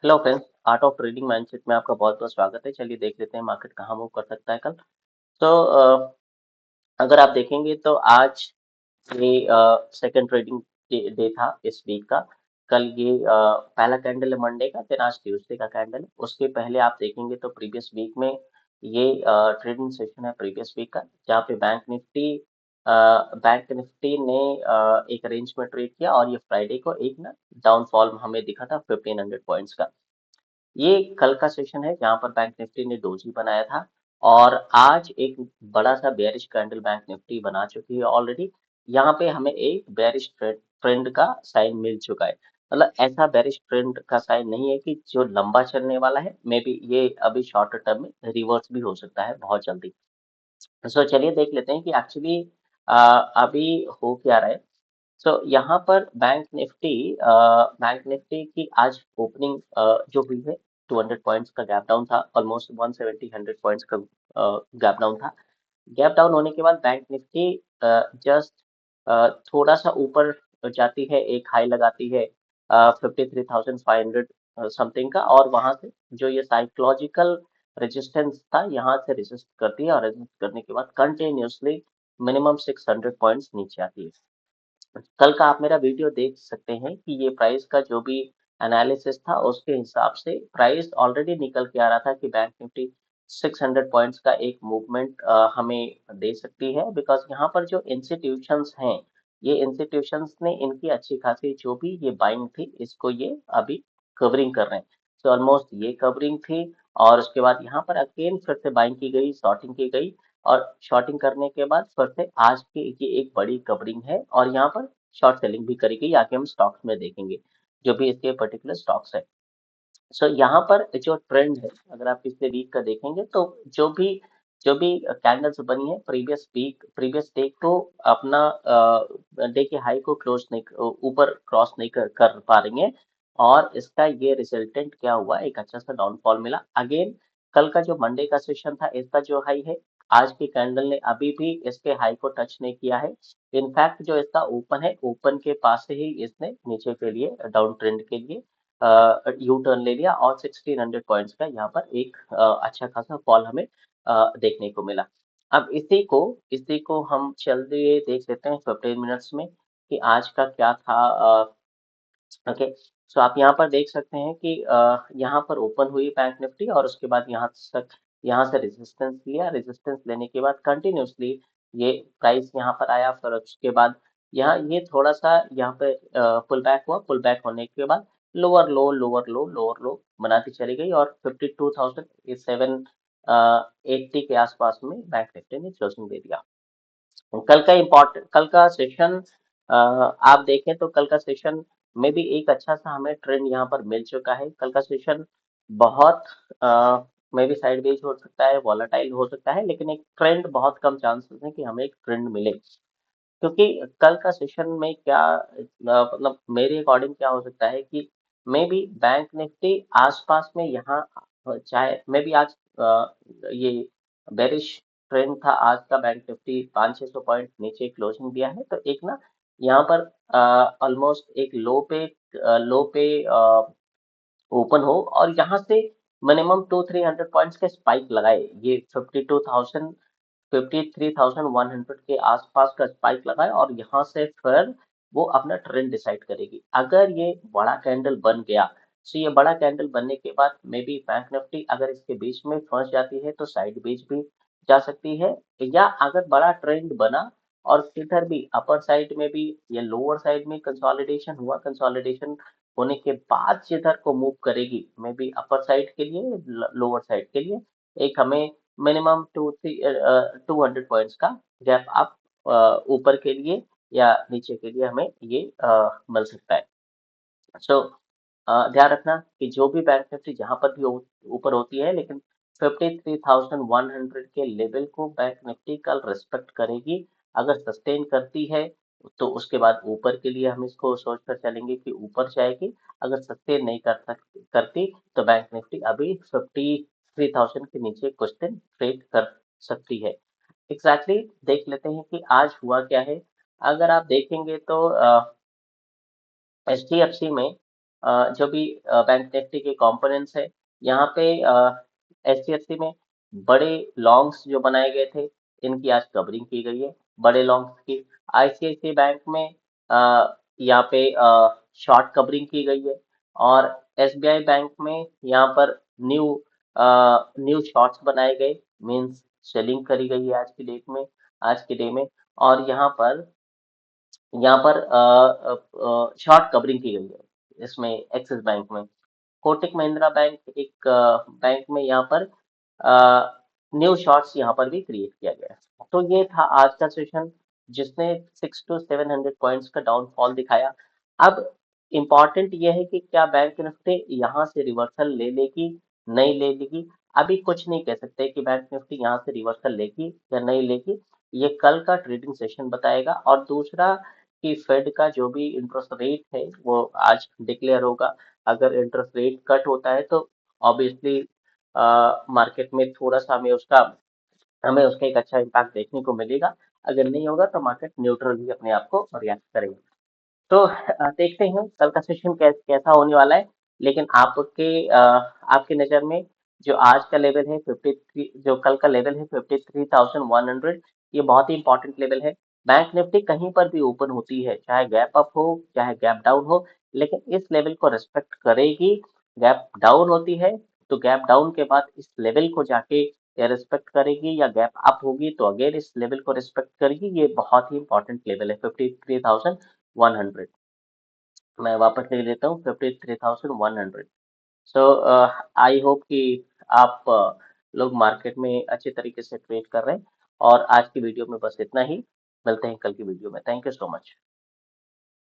Hello friends, art of trading mindset में आपका बहुत बहुत स्वागत है। चलिए देख लेते हैं मार्केट कहाँ मूव कर सकता है कल। तो अगर आप देखेंगे तो आज ये सेकंड ट्रेडिंग डे था इस वीक का। कल ये पहला कैंडल है मंडे का, फिर आज ट्यूसडे का कैंडल है। उसके पहले आप देखेंगे तो प्रीवियस वीक में ये ट्रेडिंग सेशन है प्रीवियस वीक का, जहाँ पे बैंक निफ्टी ने एक रेंज में ट्रेड किया और ये फ्राइडे को एक ना डाउनफॉल हमें दिखा था 1500 पॉइंट्स का। ये कल का सेशन है जहां पर बैंक निफ्टी ने डोजी बनाया था और आज एक बड़ा सा बेयरिश कैंडल बैंक निफ्टी बना चुकी है ऑलरेडी। यहाँ पे हमें एक बेयरिश ट्रेंड का साइन मिल चुका है। मतलब ऐसा बेयरिश ट्रेंड का साइन नहीं है कि जो लंबा चलने वाला है, मे बी ये अभी शॉर्टर टर्म में रिवर्स भी हो सकता है बहुत जल्दी। सो चलिए देख लेते हैं कि एक्चुअली अभी हो क्या रहा है। सो यहाँ पर बैंक निफ्टी की आज ओपनिंग जो हुई है 200 पॉइंट्स का गैप डाउन था, ऑलमोस्ट 170 100 पॉइंट्स का गैप डाउन था। गैप डाउन होने के बाद बैंक निफ्टी जस्ट थोड़ा सा ऊपर जाती है, एक हाई लगाती है 53,500 समथिंग का, और वहां से जो ये साइकोलॉजिकल रेजिस्टेंस था यहाँ से रेजिस्ट करती है, और रेजिस्ट करने के बाद कंटिन्यूसली मिनिमम 600 पॉइंट्स नीचे आती है। कल का आप मेरा वीडियो देख सकते हैं कि ये प्राइस का जो भी एनालिसिस था उसके हिसाब से प्राइस ऑलरेडी निकल के आ रहा था कि बैंक निफ्टी 600 पॉइंट्स का एक मूवमेंट हमें दे सकती है, बिकॉज यहाँ पर जो इंस्टीट्यूशंस हैं, ये इंस्टीट्यूशंस ने इनकी अच्छी खासी जो भी ये बाइंग थी इसको ये अभी कवरिंग कर रहे हैं। तो ऑलमोस्ट ये कवरिंग थी, और उसके बाद यहाँ पर अगेन फिर से बाइंग की गई, शॉर्टिंग की गई, और शॉर्टिंग करने के बाद फिर से आज की ये एक बड़ी कवरिंग है, और यहाँ पर शॉर्ट सेलिंग भी करी गई। आगे हम स्टॉक्स में देखेंगे जो भी इसके पर्टिकुलर स्टॉक्स है। सो यहाँ पर जो ट्रेंड है, अगर आप पिछले वीक का देखेंगे तो जो भी कैंडल्स बनी है प्रीवियस डे को अपना डे के हाई को क्लोज नहीं, ऊपर क्रॉस नहीं कर पा रही है, और इसका ये रिजल्टेंट क्या हुआ, एक अच्छा सा डाउनफॉल मिला। अगेन कल का जो मंडे का सेशन था इसका जो हाई है, आज की कैंडल ने अभी भी इसके हाई को टच नहीं किया है। इनफैक्ट जो इसका ओपन है, ओपन के पास से ही इसने नीचे के लिए डाउन ट्रेंड के लिए यू टर्न ले लिया, और 1600 पॉइंट्स का यहाँ पर एक अच्छा खासा फॉल हमें देखने को मिला। अब इसी को हम चलते देख लेते हैं 15 मिनट्स में कि आज का क्या था। ओके, सो आप यहाँ पर देख सकते हैं कि यहाँ पर ओपन हुई बैंक निफ्टी, और उसके बाद यहाँ से रेजिस्टेंस लिया। रेजिस्टेंस लेने के बाद कंटिन्यूसली ये प्राइस यहाँ पर आया, फिर उसके बाद यहाँ ये थोड़ा सा यहाँ पे पुल बैक हुआ। पुल बैक होने के बाद लोअर लो लोअर लो लोअर लो बनाती चली गई, और 52,780 के आसपास में बैंक निफ्टी ने क्लोजिंग दे दिया। कल का सेशन आप देखें तो कल का सेशन में भी एक अच्छा सा हमें ट्रेंड यहाँ पर मिल चुका है। कल का सेशन बहुत में भी साइडवेज हो सकता है, वॉलेटाइल हो सकता है, लेकिन एक ट्रेंड बहुत कम चांसेस है कि हमें एक ट्रेंड मिले। क्योंकि कल का सेशन में क्या मतलब मेरे अकॉर्डिंग क्या हो सकता है कि मे बी बैंक निफ्टी आसपास में यहाँ चाहे मे बी आज ये बेरिश ट्रेंड था आज का, बैंक निफ्टी 500-600 पॉइंट नीचे क्लोजिंग दिया है, तो एक ना यहाँ पर ऑलमोस्ट एक लो पे ओपन हो, और यहाँ से मिनिमम 200-300 पॉइंट्स के स्पाइक लगाए। ये 53,100 के आसपास का स्पाइक लगाए, और यहाँ से फिर वो अपना ट्रेंड डिसाइड करेगी। अगर ये बड़ा कैंडल बन गया, तो ये बड़ा कैंडल बनने के बाद मे बी बैंक निफ्टी अगर इसके बीच में फंस जाती है तो साइड बीच भी जा सकती है, या अगर बड़ा ट्रेंड बना और किधर भी अपर साइड में भी या लोअर साइड में कंसोलिडेशन हुआ, कंसोलिडेशन होने के बाद जिधर को मूव करेगी, मे बी अपर साइड के लिए, लोअर साइड के लिए, एक हमें मिनिमम 200 पॉइंट्स का गैप अप ऊपर के लिए या नीचे के लिए हमें ये मिल सकता है। सो ध्यान रखना कि जो भी बैंक निफ्टी जहां पर भी ऊपर होती है, लेकिन 53,100 के लेवल को बैंक निफ्टी कल रिस्पेक्ट करेगी। अगर सस्टेन करती है तो उसके बाद ऊपर के लिए हम इसको सोच कर चलेंगे कि ऊपर जाएगी। अगर सस्टेन नहीं करती तो बैंक निफ्टी अभी 53,000 के नीचे कुछ दिन ट्रेड कर सकती है। एग्जैक्टली देख लेते हैं कि आज हुआ क्या है। अगर आप देखेंगे तो एच डी एफ सी में जो भी बैंक निफ्टी के कंपोनेंट्स है, यहाँ पे एचडीएफसी में बड़े लॉन्ग्स जो बनाए गए थे, इनकी आज कवरिंग की गई है, बड़े लॉन्ग्स की। आईसीआईसीआई बैंक में यहाँ पे शॉर्ट कवरिंग की गई है, और एसबीआई बैंक में यहाँ पर न्यू न्यू शॉर्ट्स बनाए गए, मींस सेलिंग करी गई है आज के डे में। और यहाँ पर शॉर्ट कवरिंग की गई है इसमें एक्सिस बैंक में। कोटक महिंद्रा बैंक एक बैंक में यहाँ पर न्यू शॉर्ट्स यहाँ पर भी क्रिएट किया गया है। तो ये था आज का सेशन, जिसने 600 to 700 पॉइंट्स का डाउनफॉल दिखाया। अब इम्पॉर्टेंट ये है कि क्या बैंक निफ्टी यहाँ से रिवर्सल ले लेगी, नहीं ले लेगी। अभी कुछ नहीं कह सकते कि बैंक निफ्टी यहाँ से रिवर्सल लेगी या नहीं लेगी, ये कल का ट्रेडिंग सेशन बताएगा। और दूसरा कि फेड का जो भी इंटरेस्ट रेट है वो आज डिक्लेयर होगा। अगर इंटरेस्ट रेट कट होता है तो ऑब्वियसली मार्केट में थोड़ा सा हमें उसका एक अच्छा इम्पैक्ट देखने को मिलेगा। अगर नहीं होगा तो मार्केट न्यूट्रल ही अपने आप को रिएक्ट करेगा। तो देखते हैं कल का सेशन कैसा होने वाला है। लेकिन आपके नज़र में जो आज का लेवल है 53, जो कल का लेवल है 53,100, ये बहुत ही इंपॉर्टेंट लेवल है। बैंक निफ्टी कहीं पर भी ओपन होती है, चाहे गैप अप हो चाहे गैप डाउन हो, लेकिन इस लेवल को रिस्पेक्ट करेगी। गैप डाउन होती है तो गैप डाउन के बाद इस लेवल को जाके या रिस्पेक्ट करेगी, या गैप अप होगी तो अगेन इस लेवल को रिस्पेक्ट करेगी। ये बहुत ही इंपॉर्टेंट लेवल है 53,100। मैं वापस लिख देता हूँ 53,100। सो आई होप कि आप लोग मार्केट में अच्छे तरीके से ट्रेड कर रहे हैं। और आज की वीडियो में बस इतना ही। मिलते हैं कल की वीडियो में। Thank you so much.